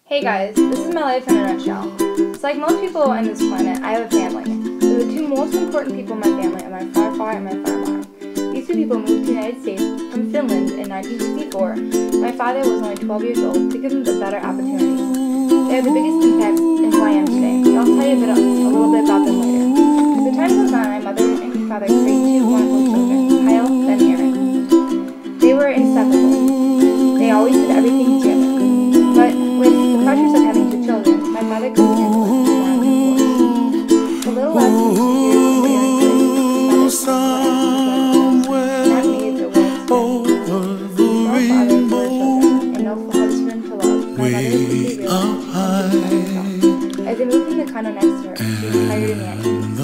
Hey guys, this is my life in a nutshell. So like most people on this planet, I have a family. So the two most important people in my family are my far and my far. These two people moved to the United States from Finland in 1964. My father was only 12 years old to give them a better opportunity. They have the biggest impact in who I am today. I'll tell you a little bit about them later. As the time goes on, my mother and my father created two wonderful children, Kyle and Erin. They were inseparable. They always did everything together. But with the pressures of having two children, my father couldn't handle it and wanted a divorce. A little less than 2 years into Erin's life, that made the world spin. No father for her children, and no husband to love. My mother quickly realized as they moved in the condo next to her, she hired a nanny. So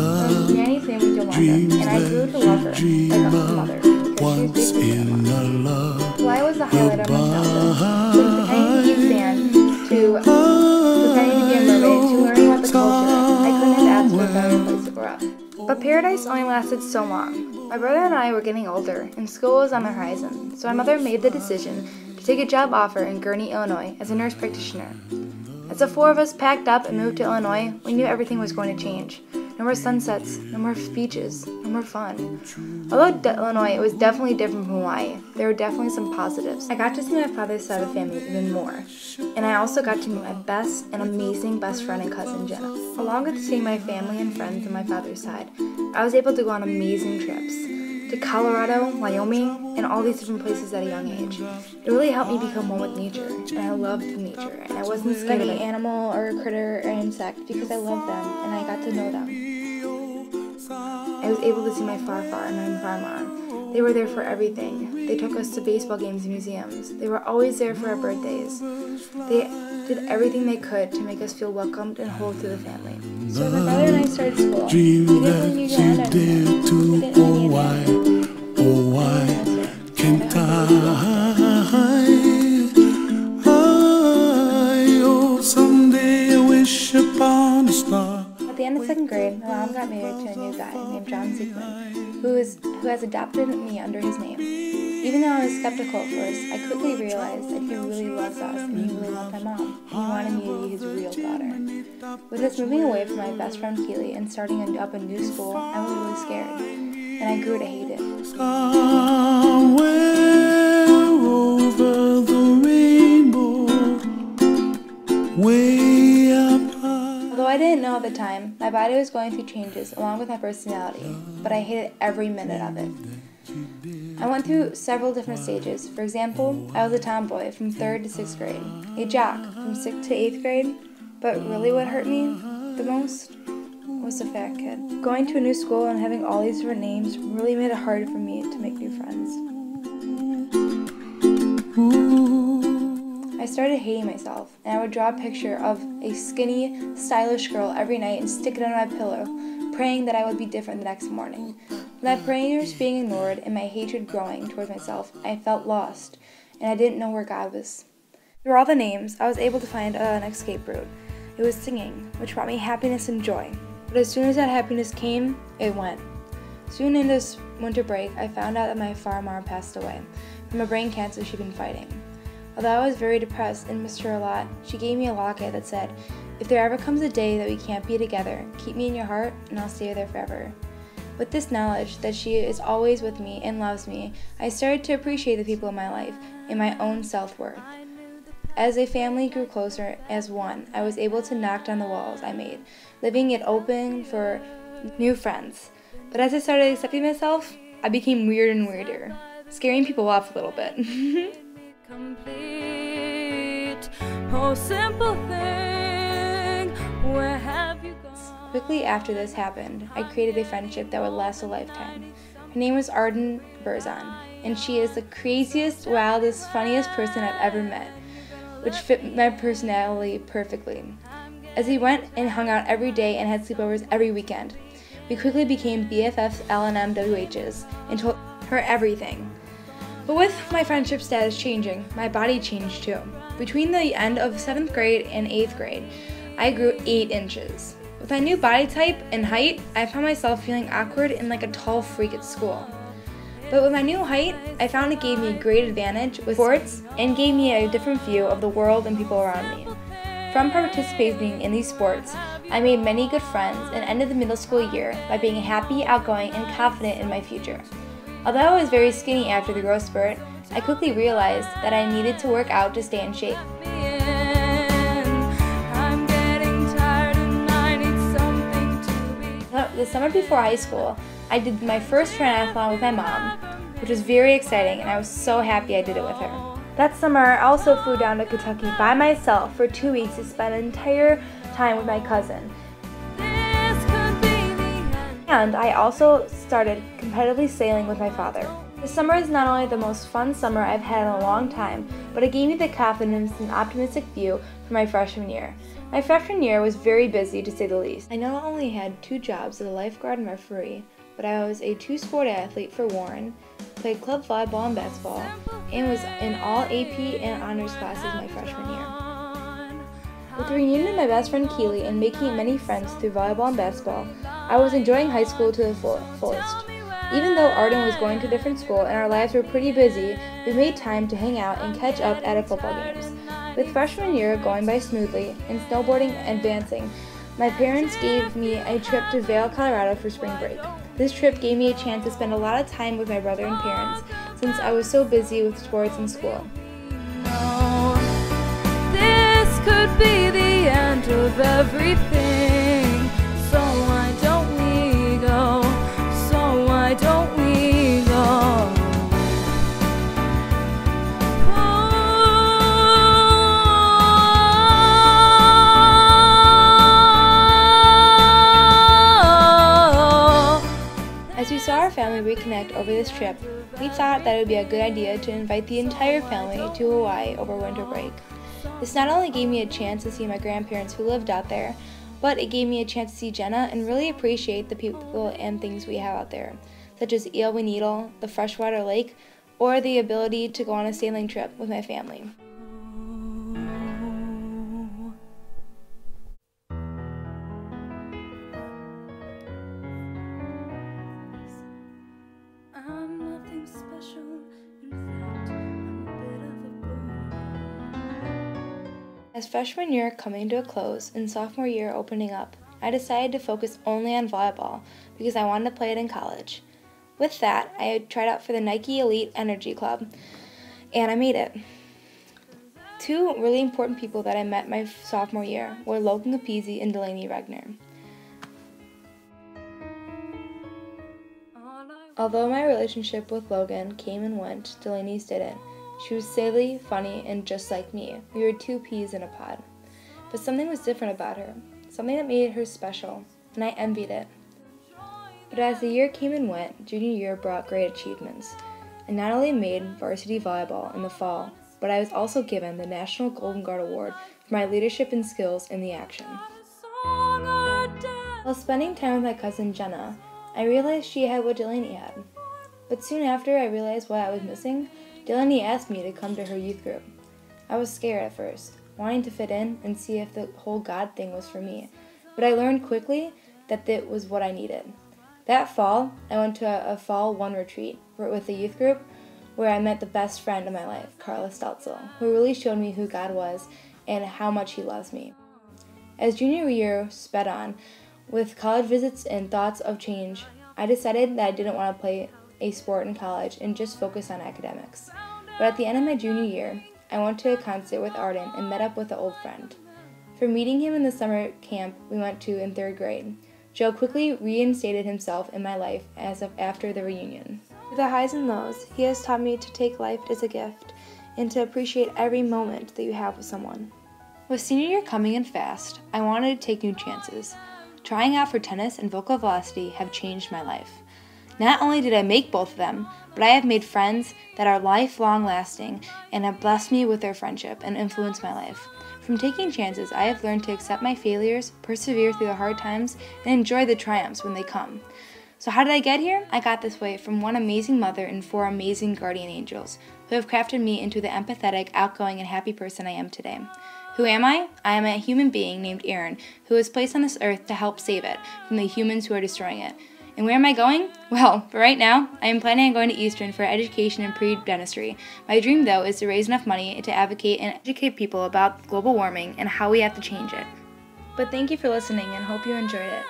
nanny's name was Yolanda, and I grew to love her like a mother, because she was basically my mom. July was the highlight of my childhood. From pretending to be a fan to pretending to be a mermaid to learning about the culture, I couldn't have asked for a better place to grow up. But paradise only lasted so long. My brother and I were getting older, and school was on the horizon, so my mother made the decision to take a job offer in Gurnee, Illinois as a nurse practitioner. As the four of us packed up and moved to Illinois, we knew everything was going to change. No more sunsets, no more beaches, no more fun. Although Illinois was definitely different from Hawaii, there were definitely some positives. I got to see my father's side of the family even more, and I also got to meet my best and amazing best friend and cousin, Jenna. Along with seeing my family and friends on my father's side, I was able to go on amazing trips to Colorado, Wyoming, and all these different places at a young age. It really helped me become one with nature, and I loved nature, and I wasn't scared of any animal or a critter or insect because I loved them and I got to know them. I was able to see my far and my far. They were there for everything. They took us to baseball games and museums. They were always there for our birthdays. They did everything they could to make us feel welcomed and whole to the family. So when my brother and I started school, we didn't really need Yolanda anymore. We didn't need can't I? Someday I wish upon a star. At the end of second grade, my mom got married to a new guy named Erin Siekmann, who has adopted me under his name. Even though I was skeptical at first, I quickly realized that he really loves us and he really loved my mom, and he wanted me to be his real daughter. With us moving away from my best friend Keely and starting up a new school, I was really scared, and I grew to hate it. Somewhere over the rainbow, way up high. Although I didn't know at the time, my body was going through changes along with my personality, but I hated every minute of it. I went through several different stages. For example, I was a tomboy from 3rd to 6th grade, a jock from 6th to 8th grade, but really what hurt me the most was the fat kid. Going to a new school and having all these different names really made it hard for me to make new friends. I started hating myself, and I would draw a picture of a skinny, stylish girl every night and stick it under my pillow, praying that I would be different the next morning. With that prayers being ignored and my hatred growing towards myself, I felt lost, and I didn't know where God was. Through all the names, I was able to find an escape route. It was singing, which brought me happiness and joy. But as soon as that happiness came, it went. Soon in this winter break, I found out that my mom passed away from a brain cancer she'd been fighting. Although I was very depressed and missed her a lot, she gave me a locket that said, "If there ever comes a day that we can't be together, keep me in your heart and I'll stay there forever." With this knowledge that she is always with me and loves me, I started to appreciate the people in my life and my own self-worth. As a family grew closer as one, I was able to knock down the walls I made, leaving it open for new friends. But as I started accepting myself, I became weird and weirder, scaring people off a little bit. Complete, oh simple thing, where have you gone? Quickly after this happened, I created a friendship that would last a lifetime. Her name was Arden Burzon, and she is the craziest, wildest, funniest person I've ever met, which fit my personality perfectly. As we went and hung out every day and had sleepovers every weekend, we quickly became BFFs, LNMWHs, and told her everything. But with my friendship status changing, my body changed too. Between the end of 7th grade and 8th grade, I grew 8 inches. With my new body type and height, I found myself feeling awkward and like a tall freak at school. But with my new height, I found it gave me a great advantage with sports and gave me a different view of the world and people around me. From participating in these sports, I made many good friends and ended the middle school year by being happy, outgoing, and confident in my future. Although I was very skinny after the growth spurt, I quickly realized that I needed to work out to stay in shape. The summer before high school, I did my first triathlon with my mom, which was very exciting, and I was so happy I did it with her. That summer, I also flew down to Kentucky by myself for 2 weeks to spend an entire time with my cousin. And I also started competitively sailing with my father. This summer is not only the most fun summer I've had in a long time, but it gave me the confidence and optimistic view for my freshman year. My freshman year was very busy, to say the least. I not only had 2 jobs as a lifeguard and referee, but I was a 2-sport athlete for Warren, played club volleyball and basketball, and was in all AP and honors classes my freshman year. With the reunion of my best friend Keely and making many friends through volleyball and basketball, I was enjoying high school to the fullest. Even though Arden was going to a different school and our lives were pretty busy, we made time to hang out and catch up at our football games. With freshman year going by smoothly and snowboarding and dancing, my parents gave me a trip to Vail, Colorado for spring break. This trip gave me a chance to spend a lot of time with my brother and parents since I was so busy with sports and school. This could be the end of everything, so why don't we go? So why don't we go? As we saw our family reconnect over this trip, we thought that it would be a good idea to invite the entire family to Hawaii over winter break. This not only gave me a chance to see my grandparents who lived out there, but it gave me a chance to see Jenna and really appreciate the people and things we have out there, such as Eel Needle, the freshwater lake, or the ability to go on a sailing trip with my family. I'm nothing special, in fact, I'm a bit of a boo. As freshman year coming to a close and sophomore year opening up, I decided to focus only on volleyball because I wanted to play it in college. With that, I had tried out for the Nike Elite Energy Club, and I made it. 2 really important people that I met my sophomore year were Logan Capizzi and Delaney Regner. Although my relationship with Logan came and went, Delaney's didn't. She was silly, funny, and just like me. We were 2 peas in a pod. But something was different about her, something that made her special, and I envied it. But as the year came and went, junior year brought great achievements. I not only made varsity volleyball in the fall, but I was also given the National Golden Guard Award for my leadership and skills in the action. While spending time with my cousin Jenna, I realized she had what Delaney had. But soon after I realized what I was missing, Delaney asked me to come to her youth group. I was scared at first, wanting to fit in and see if the whole God thing was for me, but I learned quickly that it was what I needed. That fall, I went to a Fall 1 retreat with the youth group where I met the best friend of my life, Carla Stelzel, who really showed me who God was and how much He loves me. As junior year sped on, with college visits and thoughts of change, I decided that I didn't want to play a sport in college and just focus on academics. But at the end of my junior year, I went to a concert with Arden and met up with an old friend. From meeting him in the summer camp we went to in 3rd grade, Joe quickly reinstated himself in my life as of after the reunion. Through the highs and lows, he has taught me to take life as a gift and to appreciate every moment that you have with someone. With senior year coming in fast, I wanted to take new chances. Trying out for tennis and vocal velocity have changed my life. Not only did I make both of them, but I have made friends that are lifelong lasting and have blessed me with their friendship and influenced my life. From taking chances, I have learned to accept my failures, persevere through the hard times, and enjoy the triumphs when they come. So how did I get here? I got this way from one amazing mother and 4 amazing guardian angels who have crafted me into the empathetic, outgoing, and happy person I am today. Who am I? I am a human being named Erin who was placed on this earth to help save it from the humans who are destroying it. And where am I going? Well, for right now, I am planning on going to Eastern for education in pre-dentistry. My dream, though, is to raise enough money to advocate and educate people about global warming and how we have to change it. But thank you for listening and hope you enjoyed it.